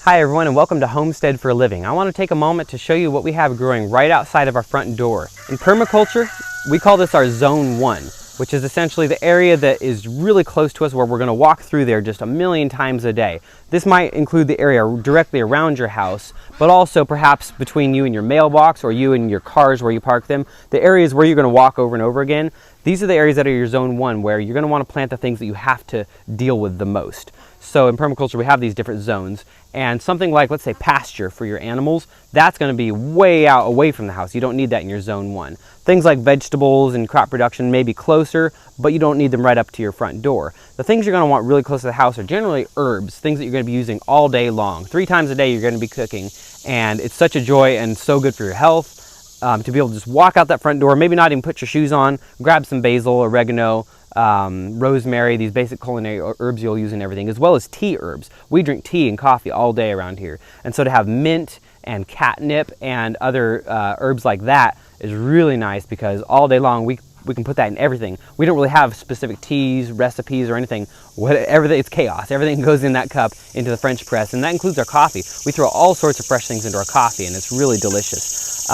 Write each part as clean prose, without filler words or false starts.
Hi everyone and welcome to Homestead for a Living. I want to take a moment to show you what we have growing right outside of our front door. In permaculture, we call this our Zone 1, which is essentially the area that is really close to us where we're going to walk through there just a million times a day. This might include the area directly around your house, but also perhaps between you and your mailbox or you and your cars where you park them. The areas where you're going to walk over and over again, these are the areas that are your Zone 1 where you're going to want to plant the things that you have to deal with the most. So in permaculture, we have these different zones, and something like, let's say, pasture for your animals, that's going to be way out away from the house. You don't need that in your Zone 1. Things like vegetables and crop production may be closer, but you don't need them right up to your front door. The things you're going to want really close to the house are generally herbs, things that you're going to be using all day long. 3 times a day you're going to be cooking, and it's such a joy and so good for your health. To be able to just walk out that front door, maybe not even put your shoes on, grab some basil, oregano, rosemary, these basic culinary herbs you'll use in everything, as well as tea herbs. We drink tea and coffee all day around here, and so to have mint and catnip and other herbs like that is really nice because all day long we can put that in everything. We don't really have specific teas, recipes, or anything. Everything, it's chaos. Everything goes in that cup into the French press, and that includes our coffee. We throw all sorts of fresh things into our coffee, and it's really delicious.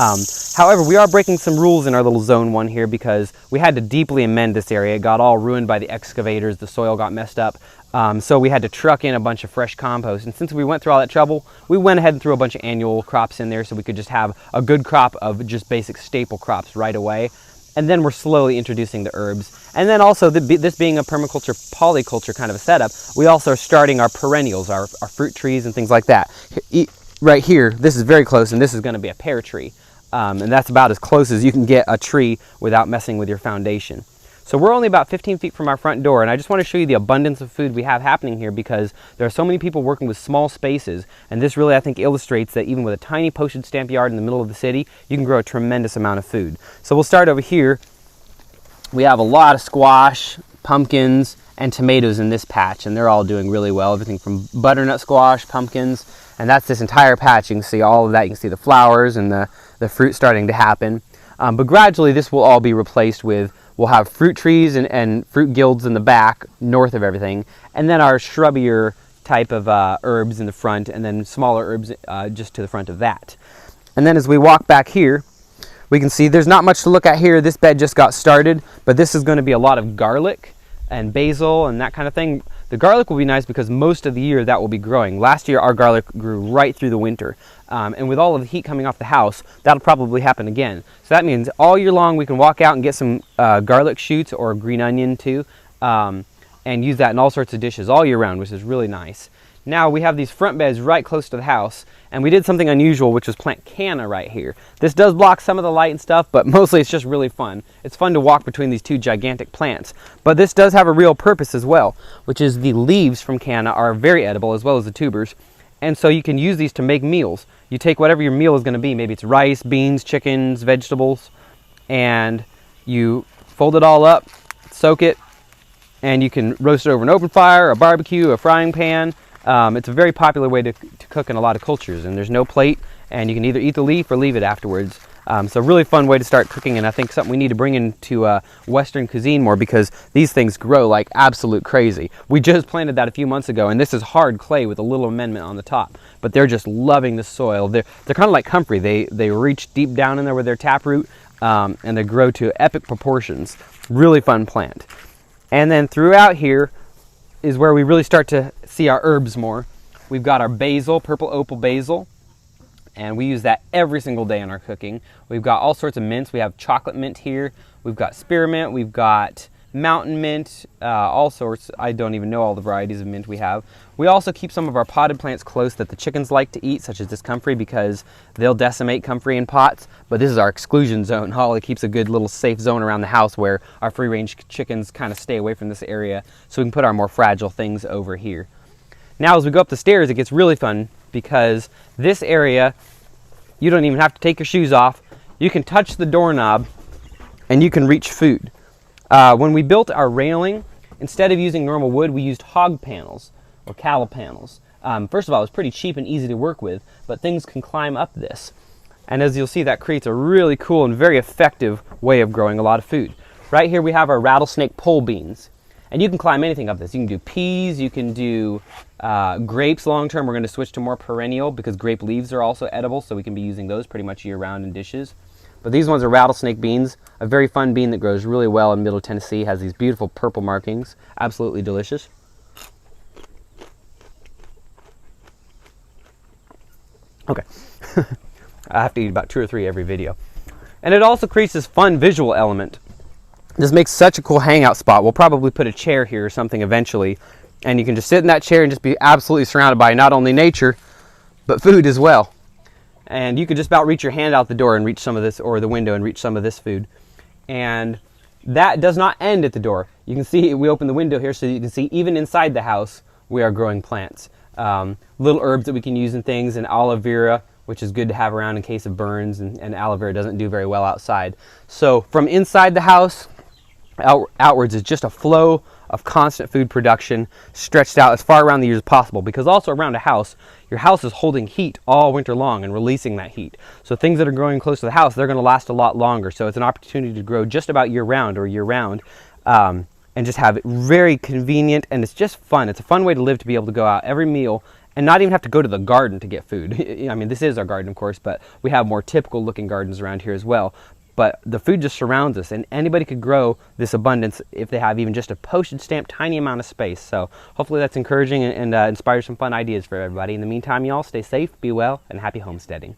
However, we are breaking some rules in our little Zone 1 here because we had to deeply amend this area. It got all ruined by the excavators. The soil got messed up. So we had to truck in a bunch of fresh compost. And since we went through all that trouble, we went ahead and threw a bunch of annual crops in there so we could just have a good crop of just basic staple crops right away. And then we're slowly introducing the herbs. And then also, this being a permaculture, polyculture kind of a setup, we also are starting our perennials, our fruit trees and things like that. Right here, this is very close, and this is going to be a pear tree. And that's about as close as you can get a tree without messing with your foundation. So we're only about 15 feet from our front door, and I just want to show you the abundance of food we have happening here because there are so many people working with small spaces, and this really, I think, illustrates that even with a tiny postage stamp yard in the middle of the city, you can grow a tremendous amount of food. So we'll start over here. We have a lot of squash, pumpkins, and tomatoes in this patch, and they're all doing really well. Everything from butternut squash, pumpkins, and that's this entire patch. You can see all of that. You can see the flowers and the fruit starting to happen. But gradually this will all be replaced with, we'll have fruit trees and fruit guilds in the back, north of everything, and then our shrubbier type of herbs in the front, and then smaller herbs just to the front of that. And then as we walk back here, we can see there's not much to look at here. This bed just got started, but this is going to be a lot of garlic and basil and that kind of thing. The garlic will be nice because most of the year that will be growing. Last year our garlic grew right through the winter, and with all of the heat coming off the house, that'll probably happen again. So that means all year long we can walk out and get some garlic shoots or green onion too, and use that in all sorts of dishes all year round, which is really nice. Now we have these front beds right close to the house, and we did something unusual, which was plant canna right here. This does block some of the light and stuff, but mostly it's just really fun. It's fun to walk between these two gigantic plants. But this does have a real purpose as well, which is the leaves from canna are very edible as well as the tubers. And so you can use these to make meals. You take whatever your meal is going to be, maybe it's rice, beans, chickens, vegetables, and you fold it all up, soak it, and you can roast it over an open fire, a barbecue, a frying pan. It's a very popular way to cook in a lot of cultures, and there's no plate, and you can either eat the leaf or leave it afterwards. So really fun way to start cooking, and I think something we need to bring into Western cuisine more because these things grow like absolute crazy. We just planted that a few months ago, and this is hard clay with a little amendment on the top, but they're just loving the soil. They're kind of like comfrey. They reach deep down in there with their taproot, and they grow to epic proportions. Really fun plant. And then throughout here is where we really start to see our herbs more. We've got our basil, purple opal basil, and we use that every single day in our cooking. We've got all sorts of mints. We have chocolate mint here. We've got spearmint. We've got mountain mint, all sorts. I don't even know all the varieties of mint we have. We also keep some of our potted plants close that the chickens like to eat, such as this comfrey, because they'll decimate comfrey in pots. But this is our exclusion zone. Holly keeps a good little safe zone around the house where our free-range chickens kind of stay away from this area, so we can put our more fragile things over here. Now as we go up the stairs, it gets really fun because this area, you don't even have to take your shoes off. You can touch the doorknob and you can reach food. When we built our railing, instead of using normal wood, we used hog panels or cattle panels. First of all, it's pretty cheap and easy to work with, but things can climb up this. And as you'll see, that creates a really cool and very effective way of growing a lot of food. Right here we have our rattlesnake pole beans. And you can climb anything up this. You can do peas, you can do grapes long term. We're going to switch to more perennial because grape leaves are also edible, so we can be using those pretty much year round in dishes. But these ones are rattlesnake beans, a very fun bean that grows really well in Middle Tennessee, has these beautiful purple markings, absolutely delicious. Okay, I have to eat about 2 or 3 every video. And it also creates this fun visual element. This makes such a cool hangout spot. We'll probably put a chair here or something eventually, and you can just sit in that chair and just be absolutely surrounded by not only nature, but food as well. And you could just about reach your hand out the door and reach some of this, or the window and reach some of this food. And that does not end at the door. You can see we open the window here so you can see even inside the house we are growing plants. Little herbs that we can use in things, and aloe vera, which is good to have around in case of burns, and aloe vera doesn't do very well outside. So from inside the house outwards is just a flow of constant food production stretched out as far around the year as possible, because also around a house, your house is holding heat all winter long and releasing that heat. So things that are growing close to the house, they're going to last a lot longer. So it's an opportunity to grow just about year round, and just have it very convenient, and it's just fun. It's a fun way to live, to be able to go out every meal and not even have to go to the garden to get food. I mean, this is our garden, of course, but we have more typical looking gardens around here as well. But the food just surrounds us, and anybody could grow this abundance if they have even just a postage stamp tiny amount of space. So hopefully that's encouraging and inspires some fun ideas for everybody. In the meantime, y'all stay safe, be well, and happy homesteading.